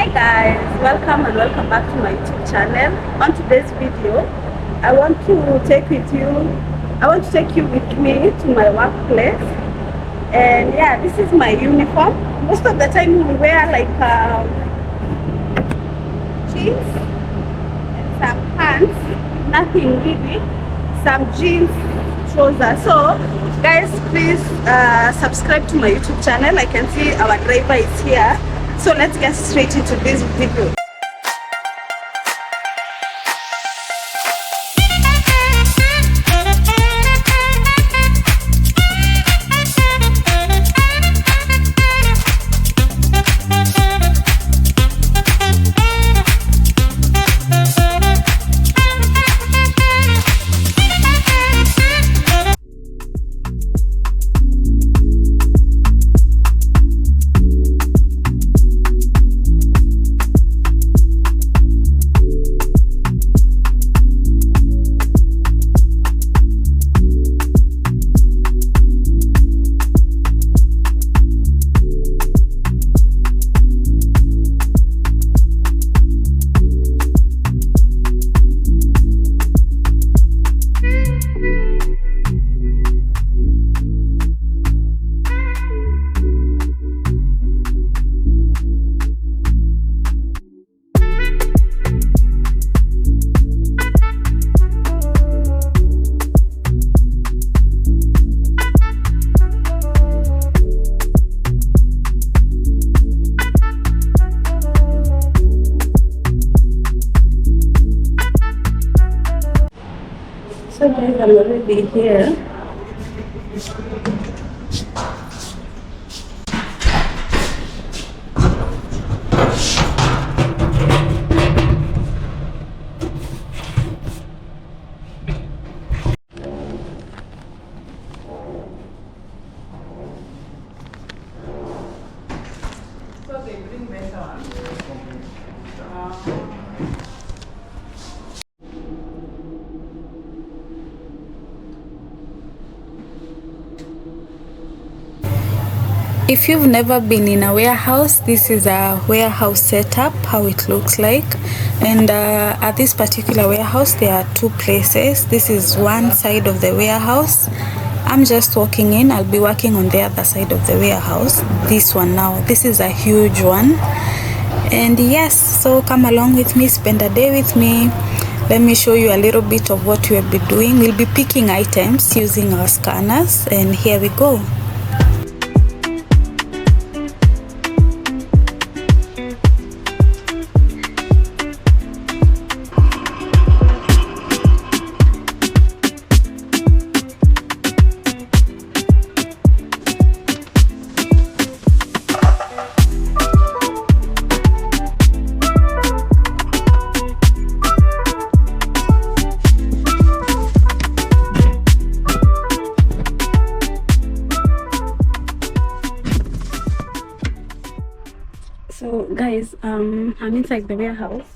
Hi guys, welcome and welcome back to my YouTube channel. On today's video, I want to take you with me to my workplace. And yeah, this is my uniform. Most of the time we wear like jeans and some pants, nothing really, some jeans, trousers. So guys, please subscribe to my YouTube channel. I can see our driver is here. So let's get straight into this video. So guys, I'm already here. So they bring better one. If you've never been in a warehouse, this is a warehouse setup, how it looks like. And at this particular warehouse, there are two places. This is one side of the warehouse. I'm just walking in. I'll be working on the other side of the warehouse. This one now. This is a huge one. And yes, so come along with me, spend a day with me. Let me show you a little bit of what we'll be doing. We'll be picking items using our scanners. And here we go. So guys, I'm inside the warehouse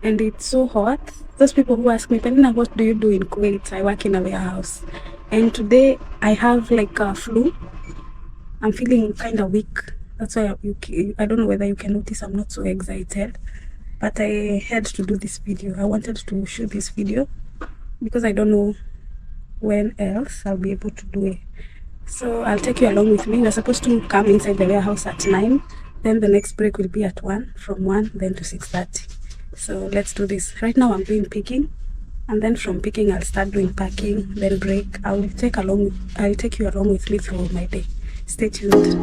and it's so hot. Those people who ask me, Penina, what do you do in Kuwait? I work in a warehouse. And today I have like a flu. I'm feeling kind of weak. That's why I don't know whether you can notice I'm not so excited. But I had to do this video. I wanted to shoot this video because I don't know when else I'll be able to do it. So I'll take you along with me. We're supposed to come inside the warehouse at 9. Then the next break will be at 1, from 1 then to 6:30. So let's do this. Right now I'm doing picking, and then from picking I'll start doing packing, then break. I'll take you along with me through my day. Stay tuned.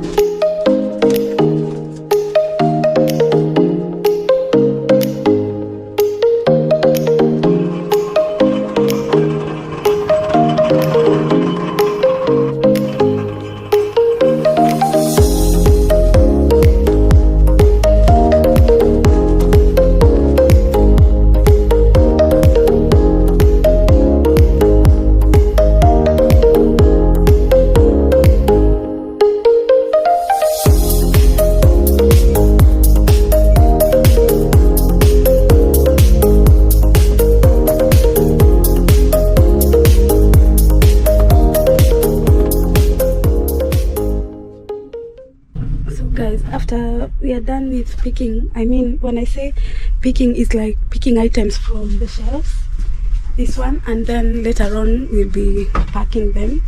are done with picking, I mean, when I say picking, is like picking items from the shelves, this one, and then later on we'll be packing them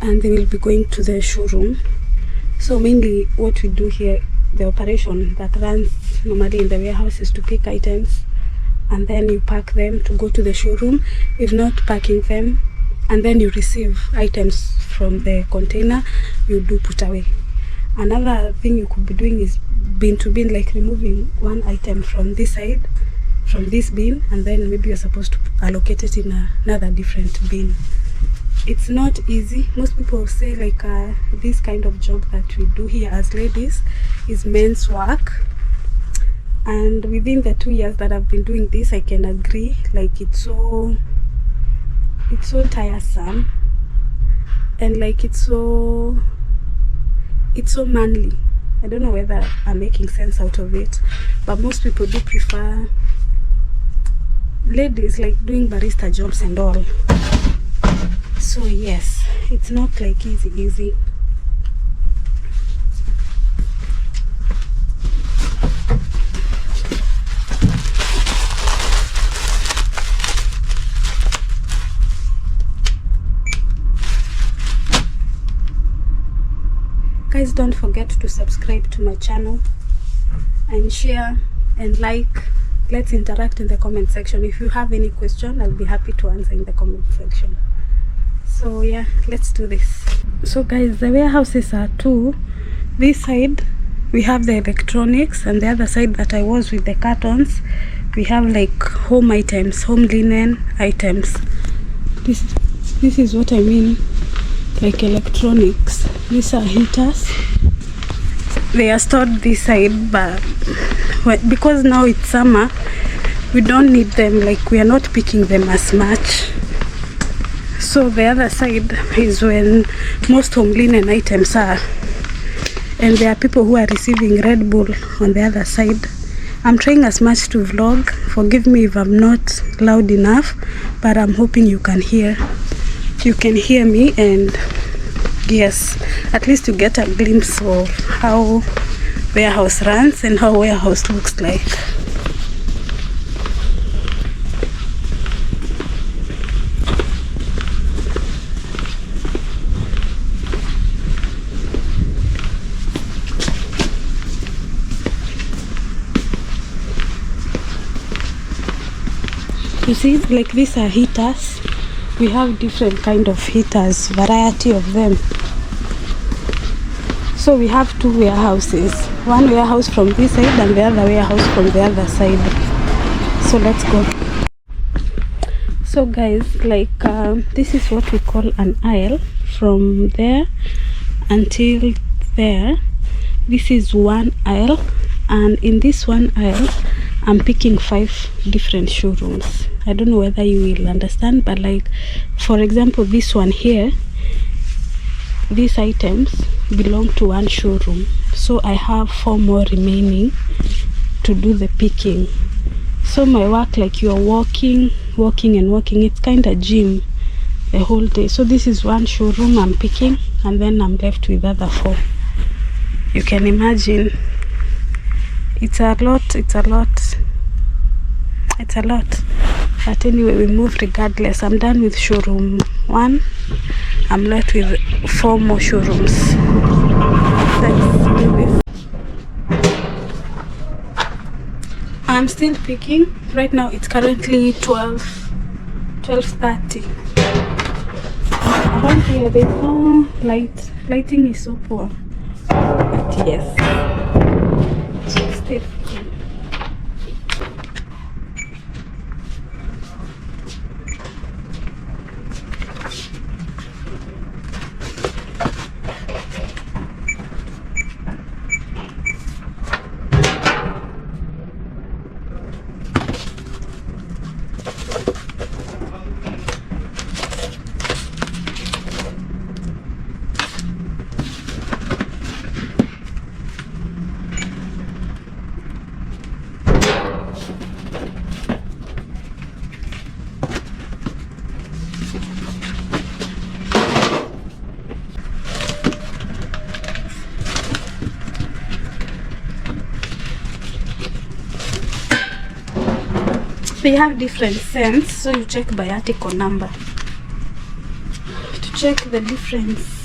and they will be going to the showroom. So mainly what we do here, the operation that runs normally in the warehouse, is to pick items and then you pack them to go to the showroom. If not, packing them, and then you receive items from the container, you do put away. Another thing you could be doing is bin to bin, like removing one item from this side, from this bin, and then maybe you're supposed to allocate it in another different bin. It's not easy. Most people say like this kind of job that we do here as ladies is men's work, and within the 2 years that I've been doing this, I can agree, like it's so tiresome, and like it's so manly. I don't know whether I'm making sense out of it, but most people do prefer ladies like doing barista jobs and all. So yes, it's not like easy. Guys, don't forget to subscribe to my channel and share and like. Let's interact in the comment section. If you have any question, I'll be happy to answer in the comment section. So yeah, let's do this. So guys, the warehouses are two. This side we have the electronics, and the other side that I was with the cartons, we have like home items, home linen items. This is what I mean, like electronics. These are heaters. They are stored this side, but because now it's summer, we don't need them, like we are not picking them as much. So the other side is when most home linen items are, and there are people who are receiving Red Bull on the other side. I'm trying as much to vlog. Forgive me if I'm not loud enough, but I'm hoping you can hear me, and yes, at least you get a glimpse of how warehouse runs and how warehouse looks like. You see, like these are heaters. We have different kind of heaters, variety of them. So we have two warehouses, one warehouse from this side and the other warehouse from the other side. So let's go. So guys, like this is what we call an aisle. From there until there, this is one aisle, and in this one aisle I'm picking 5 different showrooms. I don't know whether you will understand, but like for example, this one here, these items belong to one showroom, so I have 4 more remaining to do the picking. So my work, like you're walking and walking, it's kind of gym the whole day. So this is one showroom I'm picking, and then I'm left with other 4. You can imagine it's a lot, but anyway, we move regardless. I'm done with showroom 1. I'm left with 4 more showrooms. Let's do this. I'm still picking. Right now it's currently 12:30. Around here there's no light. Lighting is so poor. But yes, still picking. they have different scents, so you check by article number to check the difference.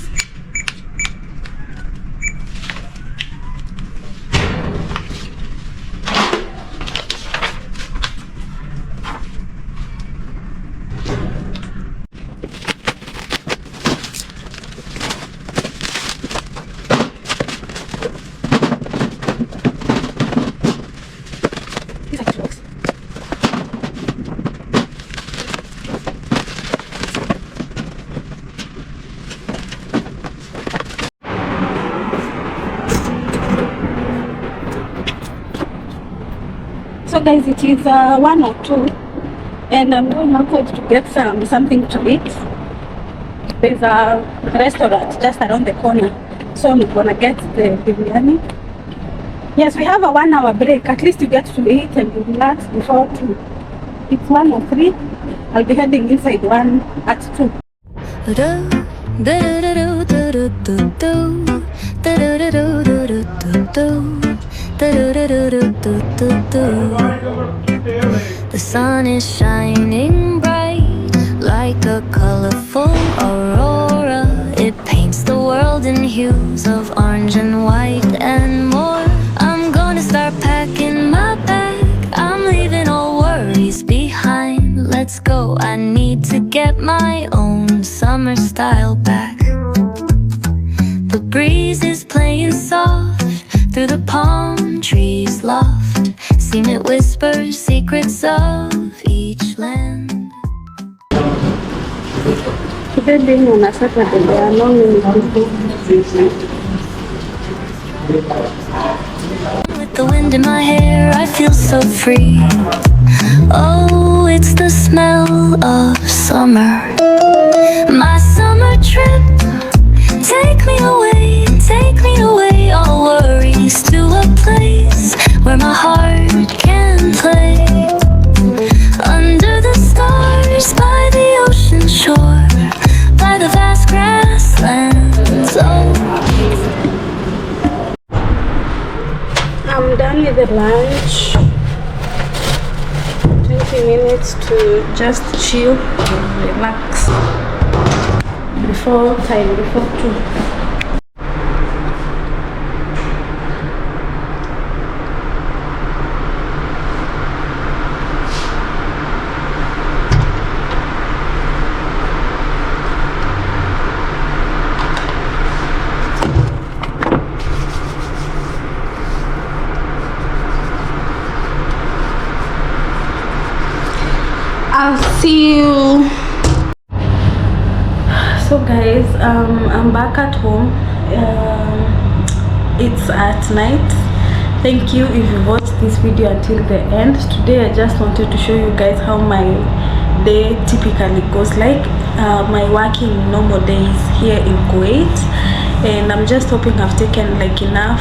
So guys, it is 1 or 2, and I'm going outside to get something to eat. There's a restaurant just around the corner, so I'm gonna get the biryani. Yes, we have a 1 hour break. At least you get to eat and relax before 2. It's 1 or 3. I'll be heading inside 1 at 2. The sun is shining bright like a colorful aurora. It paints the world in hues of orange and white and more. I'm gonna start packing my bag. I'm leaving all worries behind. Let's go, I need to get my own summer style back. The breeze is playing soft through the palm trees loft. Seen it whisper secrets of each land. Today being on a Saturday, there are no many people. With the wind in my hair, I feel so free. Oh, it's the smell of summer. My summer trip. Take me away, all worries to a place where my heart can play. Under the stars, by the ocean shore, by the vast grasslands. Oh. I'm done with the lunch. 20 minutes to just chill, relax before 2. I'll see you. So guys, I'm back at home. It's at night. Thank you if you watched this video until the end. Today I just wanted to show you guys how my day typically goes like. My working normal days here in Kuwait, and I'm just hoping I've taken like enough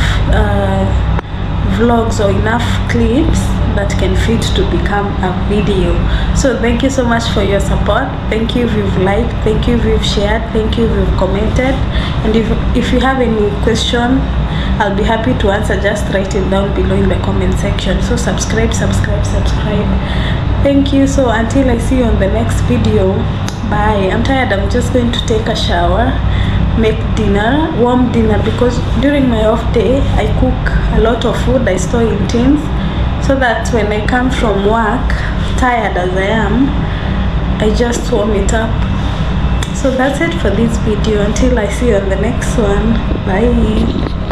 vlogs or enough clips that can fit to become a video. So thank you so much for your support. Thank you if you've liked, thank you if you've shared, thank you if you've commented, and if you have any question, I'll be happy to answer. Just write it down below in the comment section. So subscribe. Thank you. So until I see you on the next video, bye. I'm tired. I'm just going to take a shower, make dinner, warm dinner, because during my off day I cook a lot of food. I store in tins so that when I come from work, tired as I am, I just warm it up. So that's it for this video. Until I see you on the next one, bye.